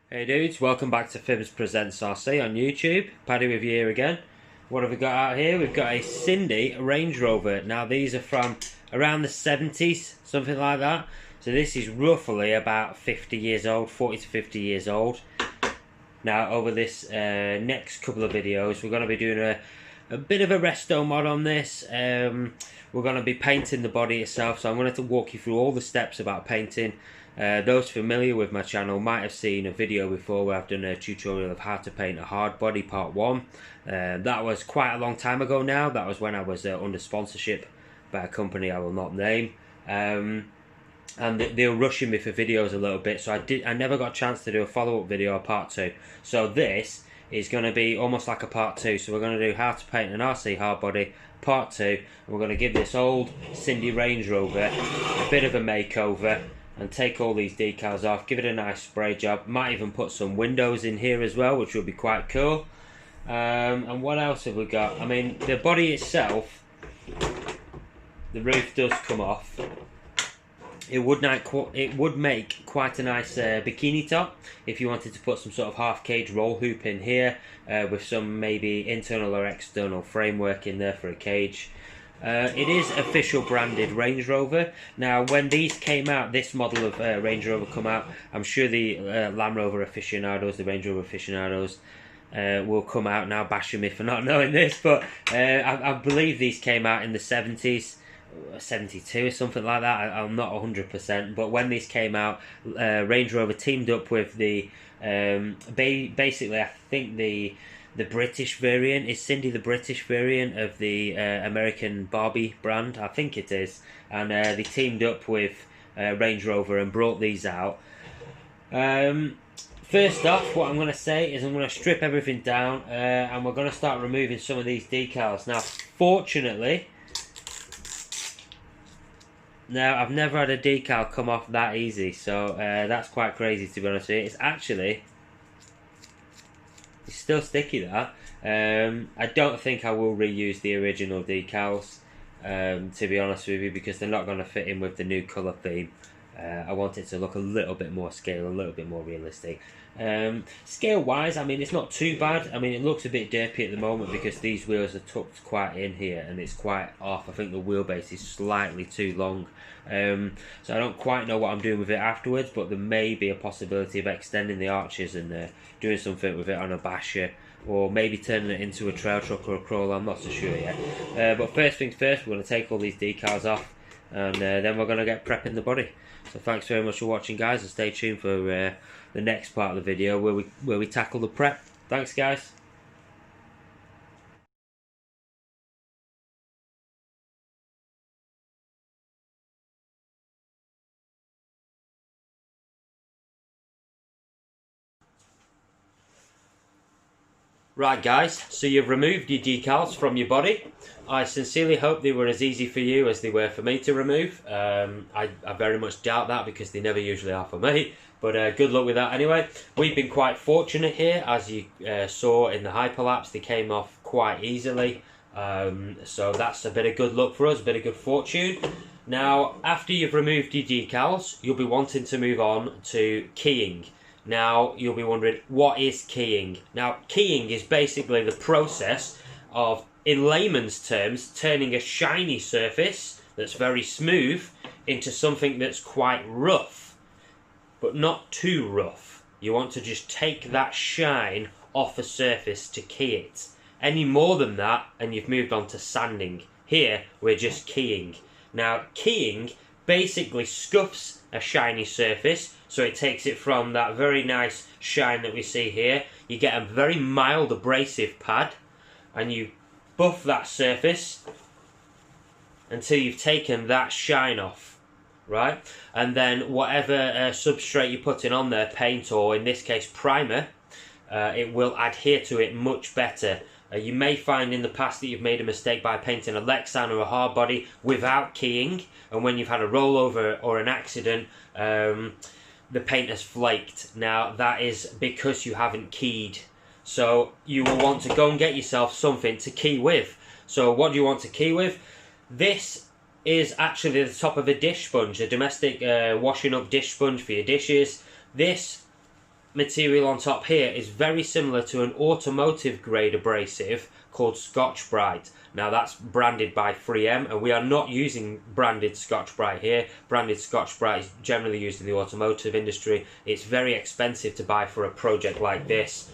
Hey dudes, welcome back to Fibs Presents RC on YouTube. Paddy with you here again. What have we got out here? We've got a Cindy Range Rover. Now these are from around the 70s, something like that. So this is roughly about 50 years old, 40 to 50 years old. Now over this next couple of videos we're going to be doing a bit of a resto mod on this. We're going to be painting the body itself, so I'm going to walk you through all the steps about painting. Those familiar with my channel might have seen a video before where I've done a tutorial of how to paint a hard body part 1. That was quite a long time ago now. That was when I was under sponsorship by a company I will not name. And they were rushing me for videos a little bit, so I never got a chance to do a follow-up video or part 2. So this is going to be almost like a part 2. So we're going to do how to paint an RC hardbody part 2, and we're going to give this old Cindy Range Rover a bit of a makeover and take all these decals off, give it a nice spray job. Might even put some windows in here as well, which would be quite cool. And what else have we got? I mean, the body itself, the roof does come off. It would make quite a nice bikini top if you wanted to put some sort of half cage roll hoop in here with some maybe internal or external framework in there for a cage. It is official branded Range Rover. Now when these came out, this model of Range Rover come out, I'm sure the Land Rover aficionados, the Range Rover aficionados will come out now bashing me for not knowing this, but I believe these came out in the 70s. 72 or something like that. I'm not 100%, but when these came out, Range Rover teamed up with the basically I think the British variant. Is Cindy the British variant of the American Barbie brand? I think it is. And they teamed up with Range Rover and brought these out. First off, what I'm going to say is I'm going to strip everything down and we're going to start removing some of these decals. Now fortunately, I've never had a decal come off that easy, so that's quite crazy to be honest with you. It's still sticky, that. I don't think I will reuse the original decals, to be honest with you, because they're not going to fit in with the new colour theme. I want it to look a little bit more scale, a little bit more realistic. Scale wise, I mean, it's not too bad. I mean, it looks a bit derpy at the moment because these wheels are tucked quite in here and it's quite off. I think the wheelbase is slightly too long. So I don't quite know what I'm doing with it afterwards, but there may be a possibility of extending the arches and doing something with it on a basher, or maybe turning it into a trail truck or a crawler. I'm not so sure yet. But first things first, we're going to take all these decals off, and then we're going to get prepping the body. So thanks very much for watching, guys, and stay tuned for the next part of the video where we tackle the prep. Thanks, guys. Right guys, so you've removed your decals from your body. I sincerely hope they were as easy for you as they were for me to remove. I very much doubt that because they never usually are for me. But good luck with that anyway. We've been quite fortunate here, as you saw in the hyperlapse. They came off quite easily. So that's a bit of good luck for us, a bit of good fortune. Now, after you've removed your decals, you'll be wanting to move on to keying. Now, you'll be wondering, what is keying? Now, keying is basically the process of, in layman's terms, turning a shiny surface that's very smooth into something that's quite rough, but not too rough. You want to just take that shine off a surface to key it. Any more than that, and you've moved on to sanding. Here, we're just keying. Now, keying basically scuffs a shiny surface, so it takes it from that very nice shine that we see here. You get a very mild abrasive pad and you buff that surface until you've taken that shine off, right? And then whatever substrate you're putting on there, paint or in this case primer, it will adhere to it much better. You may find in the past that you've made a mistake by painting a Lexan or a hard body without keying, and when you've had a rollover or an accident, the paint has flaked. Now that is because you haven't keyed. So you will want to go and get yourself something to key with. So what do you want to key with? This is actually the top of a dish sponge, a domestic washing up dish sponge for your dishes. This material on top here is very similar to an automotive grade abrasive called Scotch-Brite. Now that's branded by 3M, and we are not using branded Scotch-Brite here. Branded Scotch-Brite is generally used in the automotive industry. It's very expensive to buy for a project like this.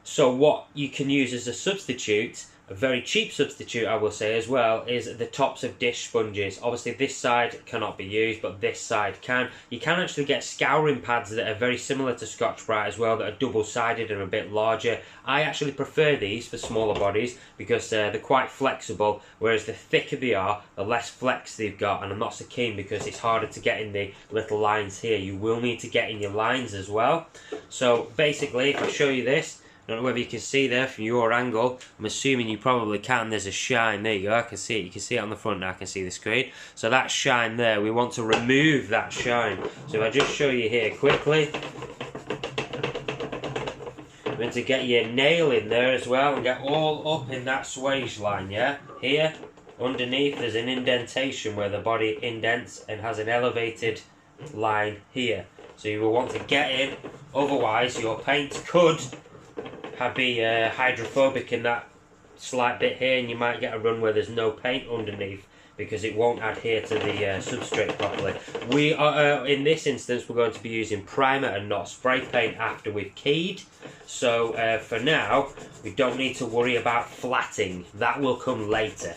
So what you can use as a substitute, a very cheap substitute I will say as well, is the tops of dish sponges. Obviously this side cannot be used, but this side can. You can actually get scouring pads that are very similar to Scotch-Brite as well, that are double-sided and a bit larger. I actually prefer these for smaller bodies because they're quite flexible, whereas the thicker they are, the less flex they've got, and I'm not so keen because it's harder to get in the little lines here. You will need to get in your lines as well. So basically, if I show you this, I don't know whether you can see there from your angle. I'm assuming you probably can. There's a shine. There you go. I can see it. You can see it on the front now. I can see the screen. So that shine there, we want to remove that shine. So if I just show you here quickly. I'm going to get your nail in there as well and get all up in that swage line, yeah? Here, underneath, there's an indentation where the body indents and has an elevated line here. So you will want to get in. Otherwise, your paint could be hydrophobic in that slight bit here, and you might get a run where there's no paint underneath because it won't adhere to the substrate properly. We are in this instance we're going to be using primer and not spray paint after we've keyed. So for now we don't need to worry about flatting. That will come later.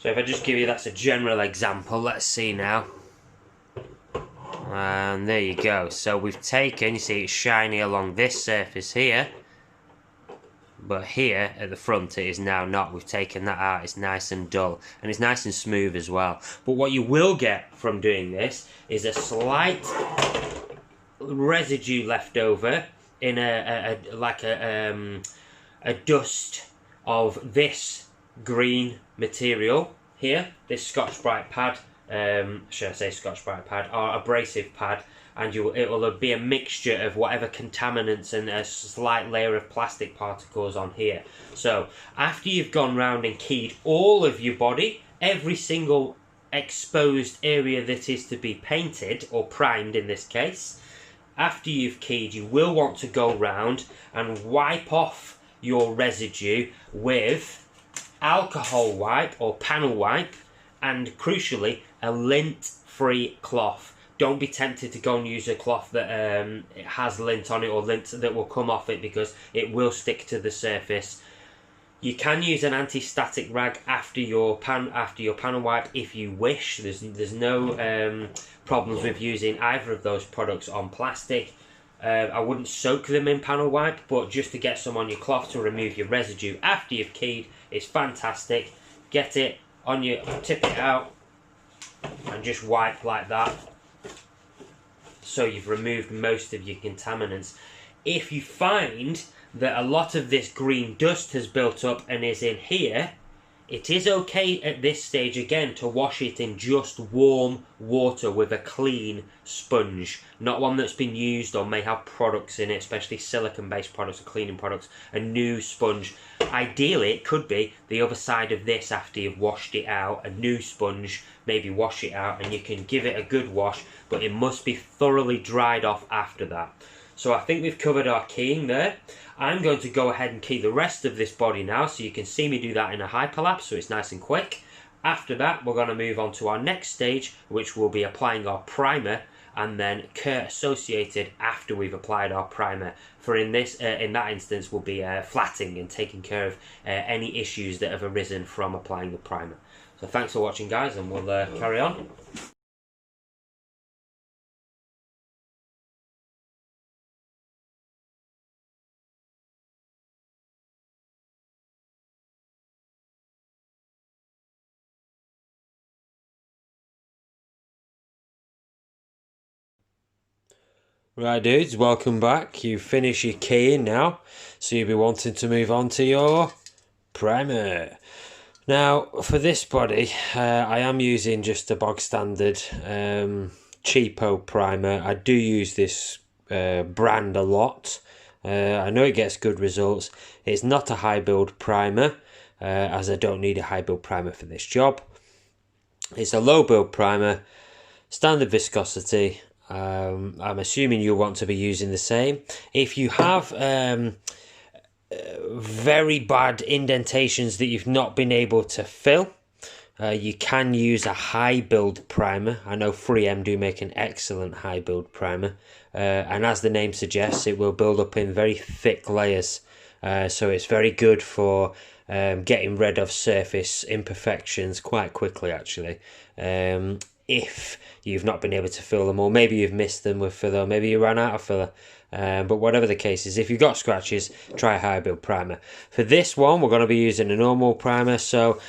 So if I just give you, that's a general example. Let's see now. And there you go. So we've taken, you see it's shiny along this surface here, but here at the front it is now not. We've taken that out. It's nice and dull, and it's nice and smooth as well. But what you will get from doing this is a slight residue left over in a dust of this green material here, this Scotch-Brite pad. Should I say Scotch-Brite pad or abrasive pad, and it will be a mixture of whatever contaminants and a slight layer of plastic particles on here. So after you've gone round and keyed all of your body, every single exposed area that is to be painted or primed in this case, after you've keyed, you will want to go round and wipe off your residue with alcohol wipe or panel wipe, and crucially a lint-free cloth. Don't be tempted to go and use a cloth that it has lint on it or lint that will come off it, because it will stick to the surface. You can use an anti-static rag after your panel wipe if you wish. There's no problems with using either of those products on plastic. I wouldn't soak them in panel wipe, but just to get some on your cloth to remove your residue after you've keyed, it's fantastic. Get it on your, tip it out and just wipe like that, so you've removed most of your contaminants. If you find that a lot of this green dust has built up and is in here, it is okay at this stage again to wash it in just warm water with a clean sponge, not one that's been used or may have products in it, especially silicone based products or cleaning products. A new sponge, ideally it could be the other side of this after you've washed it out. A new sponge, maybe wash it out and you can give it a good wash, but it must be thoroughly dried off after that. So I think we've covered our keying there. I'm going to go ahead and key the rest of this body now, so you can see me do that in a hyperlapse, so it's nice and quick. After that, we're going to move on to our next stage, which will be applying our primer, and then cure associated after we've applied our primer. For in that instance, will be flatting and taking care of any issues that have arisen from applying the primer. So thanks for watching, guys, and we'll carry on. Right dudes, welcome back. You finish your keying now, so you'll be wanting to move on to your primer. Now for this body, I am using just a bog standard cheapo primer. I do use this brand a lot. I know it gets good results. It's not a high build primer, as I don't need a high build primer for this job. It's a low build primer, standard viscosity. I'm assuming you'll want to be using the same. If you have very bad indentations that you've not been able to fill, you can use a high build primer. I know 3M do make an excellent high build primer, and as the name suggests, it will build up in very thick layers, so it's very good for getting rid of surface imperfections quite quickly, actually. If you've not been able to fill them, or maybe you've missed them with filler, or maybe you ran out of filler. But whatever the case is, if you've got scratches, try a high build primer. For this one, we're going to be using a normal primer, so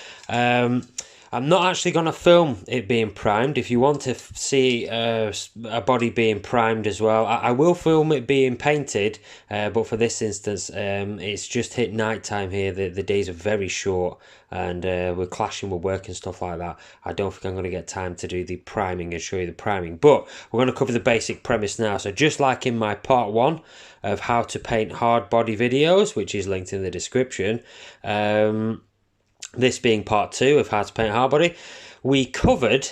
I'm not actually going to film it being primed. If you want to see a body being primed as well, I will film it being painted, but for this instance, it's just hit night time here. The days are very short, and we're clashing with work and stuff like that. I don't think I'm going to get time to do the priming and show you the priming, but we're going to cover the basic premise now. So just like in my part 1 of how to paint hard body videos, which is linked in the description, this being part 2 of how to paint hardbody, we covered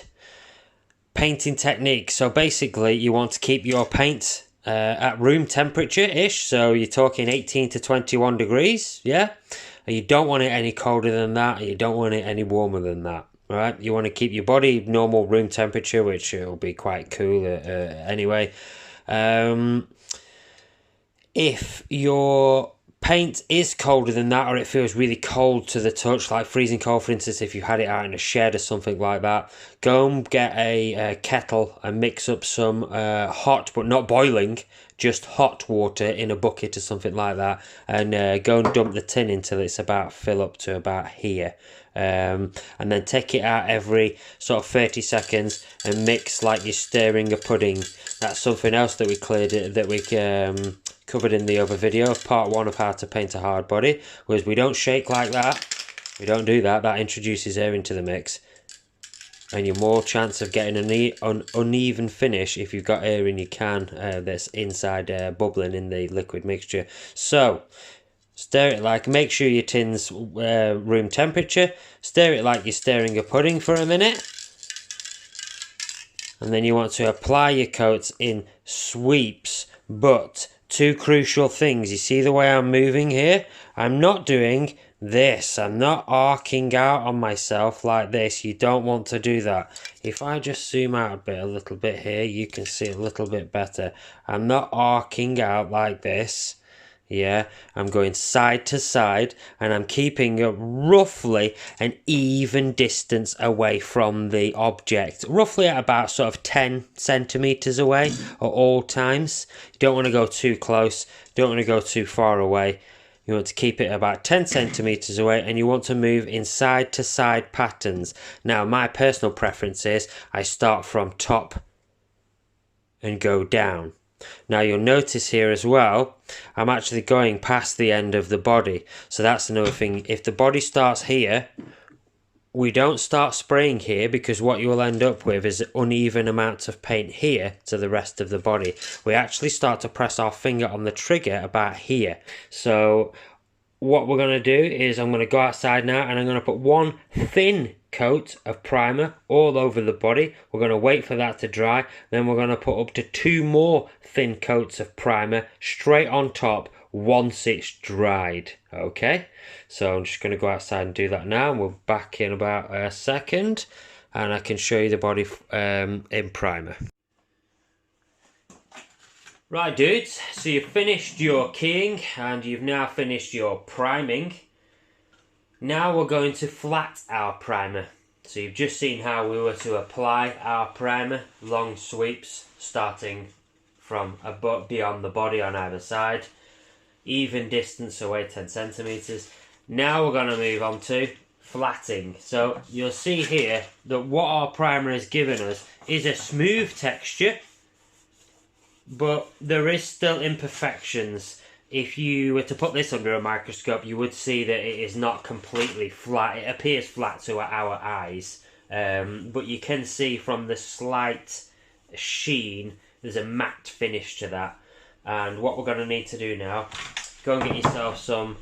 painting techniques. So basically, you want to keep your paint at room temperature-ish, so you're talking 18 to 21 degrees, yeah? You don't want it any colder than that, and you don't want it any warmer than that, right? You want to keep your body normal room temperature, which will be quite cool anyway. If your paint is colder than that, or it feels really cold to the touch, like freezing cold, for instance, if you had it out in a shed or something like that, go and get a kettle and mix up some hot, but not boiling, just hot water in a bucket or something like that, and go and dump the tin until it's about fill up to about here. And then take it out every sort of 30 seconds and mix like you're stirring a pudding. That's something else that we cleared, that we covered in the other video of part 1 of how to paint a hard body, was we don't shake like that. We don't do that. That introduces air into the mix, and you're more chance of getting an uneven finish if you've got air in your can that's inside bubbling in the liquid mixture. So stir it like, make sure your tin's room temperature, stir it like you're stirring a pudding for a minute, and then you want to apply your coats in sweeps. But 2 crucial things, you see the way I'm moving here? I'm not doing this, I'm not arcing out on myself like this. You don't want to do that. If I just zoom out a little bit here, you can see a little bit better. I'm not arcing out like this. Yeah, I'm going side to side, and I'm keeping roughly an even distance away from the object, roughly at about sort of 10 centimeters away at all times. You don't want to go too close, don't want to go too far away. You want to keep it about 10 centimeters away, and you want to move in side to side patterns. Now, my personal preference is I start from top and go down. Now you'll notice here as well, I'm actually going past the end of the body. So that's another thing. If the body starts here, we don't start spraying here, because what you will end up with is uneven amounts of paint here to the rest of the body. We actually start to press our finger on the trigger about here. So what we're going to do is I'm going to go outside now, and I'm going to put 1 thin coat of primer all over the body. We're going to wait for that to dry, then we're going to put up to 2 more thin coats of primer straight on top once it's dried. Okay, so I'm just going to go outside and do that now, and we're back in about a second, and I can show you the body in primer. Right dudes, so you've finished your keying and you've now finished your priming. Now we're going to flat our primer. So you've just seen how we were to apply our primer, long sweeps starting from beyond the body on either side, even distance away 10 centimeters. Now we're going to move on to flatting. So you'll see here that what our primer has given us is a smooth texture, but there is still imperfections. If you were to put this under a microscope, you would see that it is not completely flat. It appears flat to our eyes, but you can see from the slight sheen, there's a matte finish to that. And what we're going to need to do now, go and get yourself some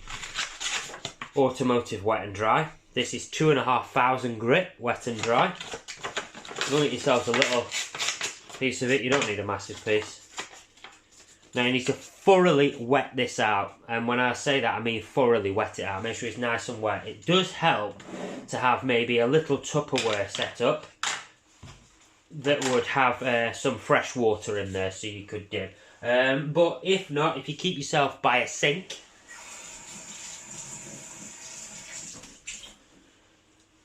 automotive wet and dry. This is 2,500 grit wet and dry. Go get yourself a little piece of it. You don't need a massive piece. Now you need to thoroughly wet this out, and when I say that I mean thoroughly wet it out. Make sure it's nice and wet. It does help to have maybe a little Tupperware set up that would have some fresh water in there so you could dip. But if not, if you keep yourself by a sink,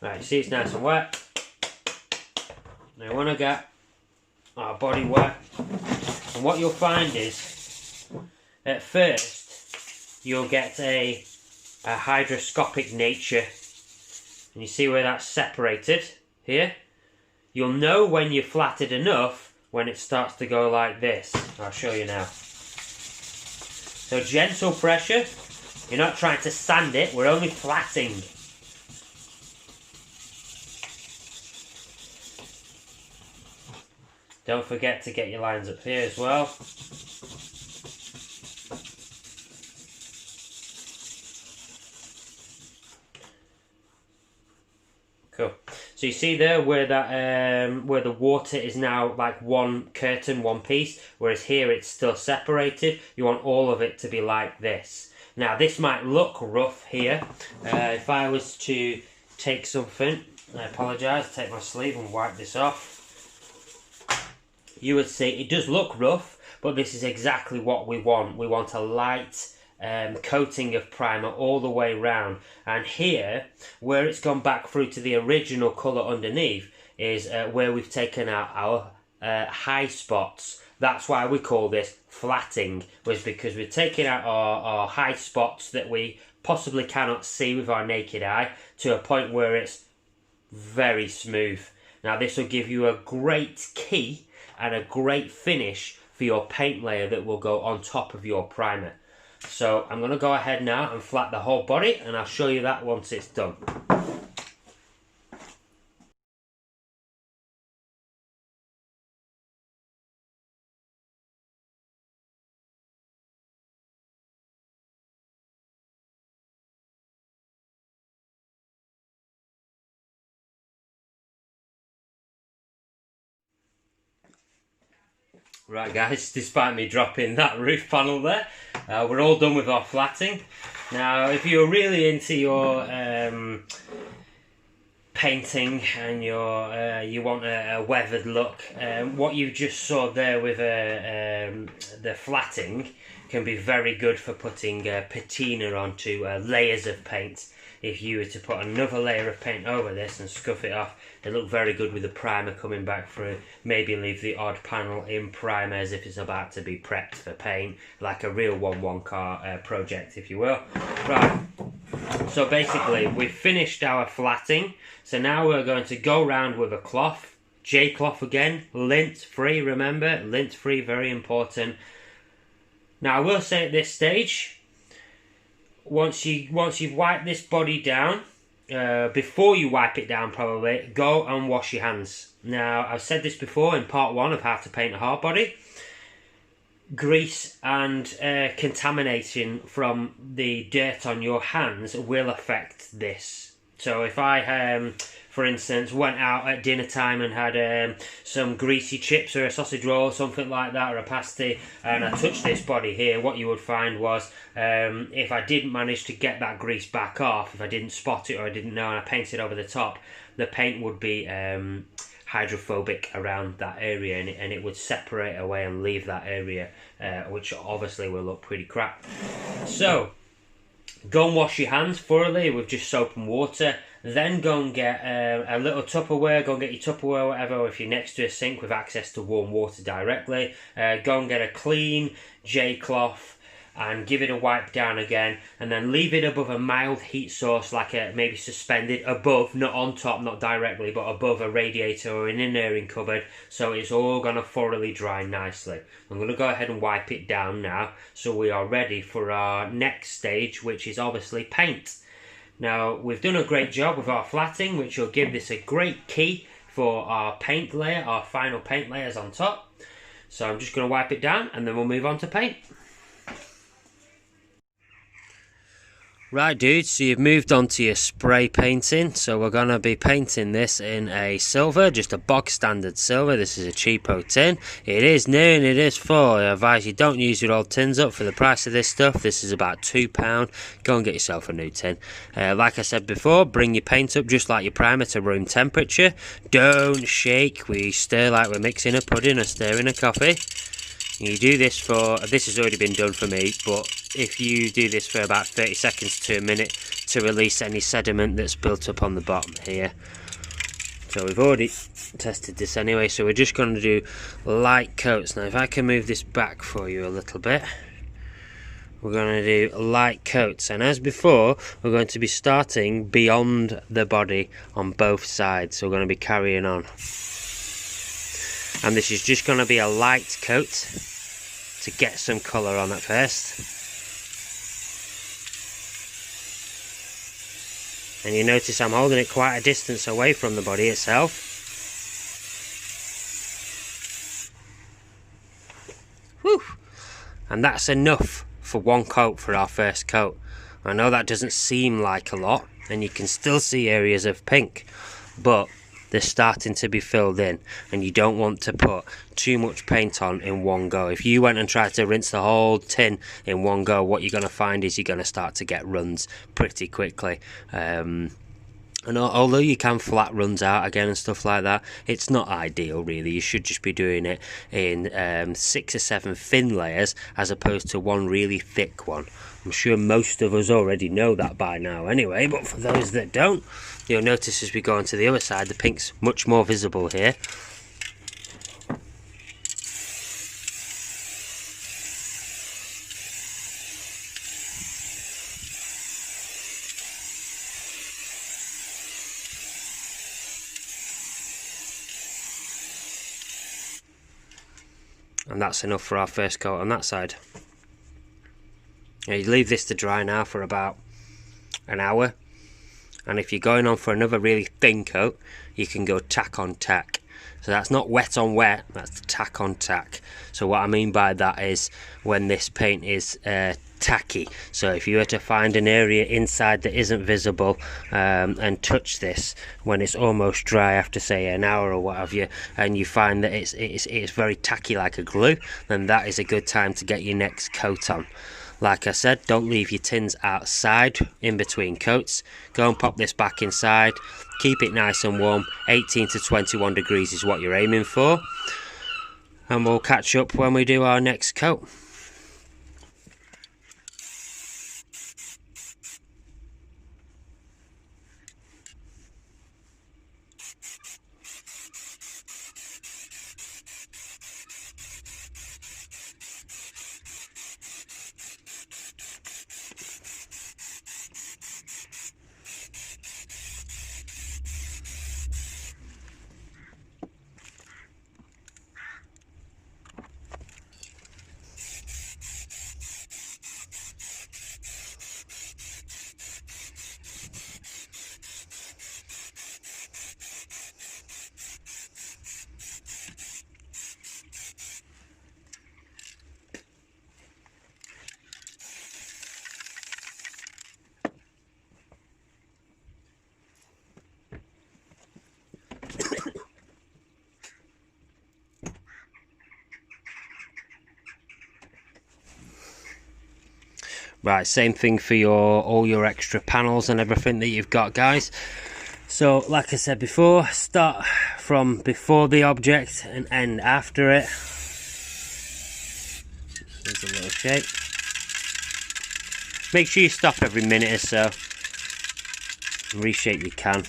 right, you see it's nice and wet. Now we want to get our body wet, and what you'll find is at first you'll get a hygroscopic nature, and you see where that's separated here. You'll know when you've flatted enough when it starts to go like this. I'll show you now. So gentle pressure. You're not trying to sand it, we're only flatting. Don't forget to get your lines up here as well. Cool. So you see there where that where the water is now like one curtain, one piece, whereas here it's still separated. You want all of it to be like this. Now this might look rough here. If I was to take something, I apologise, take my sleeve and wipe this off, you would see it does look rough, but this is exactly what we want. We want a light coating of primer all the way round, and here where it's gone back through to the original colour underneath is where we've taken out our high spots. That's why we call this flatting, was because we're taking out our high spots that we possibly cannot see with our naked eye to a point where it's very smooth. Now this will give you a great key and a great finish for your paint layer that will go on top of your primer. So I'm going to go ahead now and flat the whole body, and I'll show you that once it's done. Right guys, despite me dropping that roof panel there, we're all done with our flatting. Now if you're really into your painting and you want a weathered look, what you just saw there with the flatting can be very good for putting patina onto layers of paint. If you were to put another layer of paint over this and scuff it off, it look very good with the primer coming back through. Maybe leave the odd panel in primer as if it's about to be prepped for paint, like a real 1/1 car project, if you will. Right, so basically we've finished our flatting, so now we're going to go round with a cloth, J-cloth again, lint free, remember, lint free, very important. Now I will say at this stage, once you've wiped this body down, before you wipe it down probably, go and wash your hands. Now I've said this before in part 1 of how to paint a hard body. Grease and contamination from the dirt on your hands will affect this. So if I, for instance, went out at dinner time and had some greasy chips or a sausage roll or something like that, or a pasty, and I touched this body here, what you would find was if I didn't manage to get that grease back off, if I didn't spot it or I didn't know and I painted over the top, the paint would be hydrophobic around that area, and it would separate away and leave that area, which obviously will look pretty crap. So go and wash your hands thoroughly with just soap and water. Then go and get a little Tupperware. Go and get your Tupperware or whatever, or if you're next to a sink with access to warm water directly, go and get a clean J-cloth and give it a wipe down again, and then leave it above a mild heat source, like maybe suspended above, not on top, not directly, but above a radiator or an in-airing cupboard, so it's all going to thoroughly dry nicely. I'm going to go ahead and wipe it down now, so we are ready for our next stage, which is obviously paint. Now, we've done a great job with our flatting, which will give this a great key for our paint layer, our final paint layers on top. So I'm just going to wipe it down, and then we'll move on to paint. Right dudes, so you've moved on to your spray painting, so we're going to be painting this in a silver, just a bog standard silver. This is a cheapo tin. It is new and it is full. I advise you don't use your old tins up for the price of this stuff. This is about £2. Go and get yourself a new tin. Like I said before, bring your paint up just like your primer to room temperature. Don't shake, we stir like we're mixing a pudding or stirring a coffee. You do this for, this has already been done for me, but if you do this for about 30 seconds to a minute to release any sediment that's built up on the bottom here. So we've already tested this anyway, so we're just going to do light coats. Now if I can move this back for you a little bit, we're going to do light coats, and as before we're going to be starting beyond the body on both sides, so we're going to be carrying on. And this is just going to be a light coat to get some colour on at first. And you notice I'm holding it quite a distance away from the body itself. Whew. And that's enough for one coat for our first coat. I know that doesn't seem like a lot, and you can still see areas of pink, but they're starting to be filled in, and you don't want to put too much paint on in one go. If you went and tried to rinse the whole tin in one go, what you're going to find is you're going to start to get runs pretty quickly. And although you can flat runs out again and stuff like that, it's not ideal really. You should just be doing it in 6 or 7 thin layers as opposed to one really thick one. I'm sure most of us already know that by now anyway, but for those that don't, you'll notice as we go on to the other side, the pink's much more visible here. And that's enough for our first coat on that side. Now you leave this to dry now for about an hour, and if you're going on for another really thin coat, you can go tack on tack. So that's not wet on wet, that's tack on tack. So what I mean by that is when this paint is tacky. So if you were to find an area inside that isn't visible and touch this when it's almost dry after say an hour or what have you, and you find that it's very tacky like a glue, then that is a good time to get your next coat on. Like I said, don't leave your tins outside in between coats. Go and pop this back inside. Keep it nice and warm. 18 to 21 degrees is what you're aiming for. And we'll catch up when we do our next coat. Right, same thing for all your extra panels and everything that you've got, guys. So like I said before, start from before the object and end after it. There's a little shape. Make sure you stop every minute or so and reshape your can.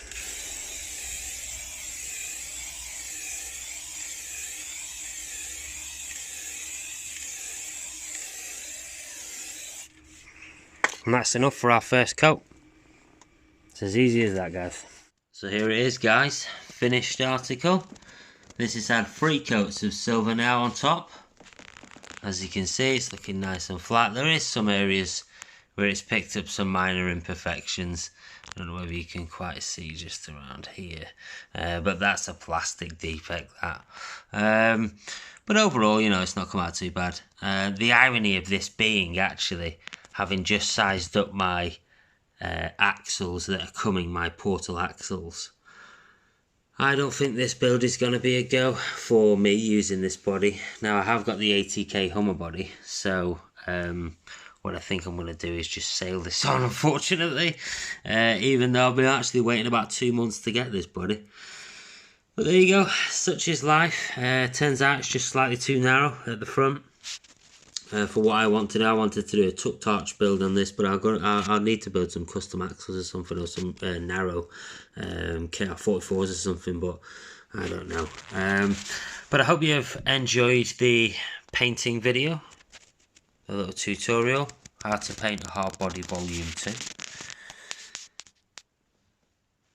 And that's enough for our first coat. It's as easy as that, guys. So here it is, guys. Finished article. This has had 3 coats of silver now on top. As you can see, it's looking nice and flat. There is some areas where it's picked up some minor imperfections. I don't know whether you can quite see just around here. But that's a plastic defect, that. But overall, you know, it's not come out too bad. The irony of this being, actually, having just sized up my axles that are coming, my portal axles. I don't think this build is going to be a go for me using this body. Now I have got the ATK Hummer body, so what I think I'm going to do is just sail this on, unfortunately, even though I've been actually waiting about 2 months to get this body. But there you go, such is life. Turns out it's just slightly too narrow at the front for what I want to do. I wanted to do a tuck torch build on this, but I'll need to build some custom axles or something, or some narrow KR44s or something, but I don't know. But I hope you've enjoyed the painting video, a little tutorial, how to paint a hard body volume 2.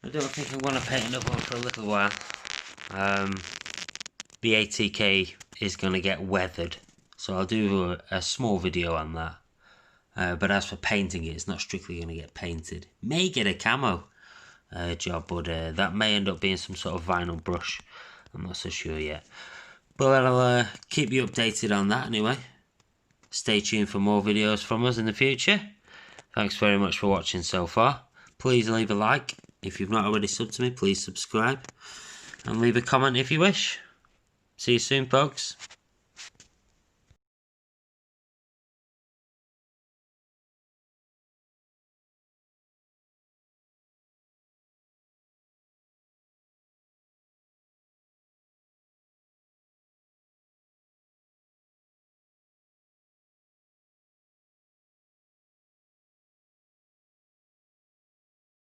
I don't think I'm going to paint another one for a little while. The ATK is going to get weathered, so I'll do a small video on that. But as for painting it, it's not strictly going to get painted. May get a camo job, but that may end up being some sort of vinyl brush. I'm not so sure yet. But I'll keep you updated on that anyway. Stay tuned for more videos from us in the future. Thanks very much for watching so far. Please leave a like. If you've not already subbed to me, please subscribe. And leave a comment if you wish. See you soon, folks.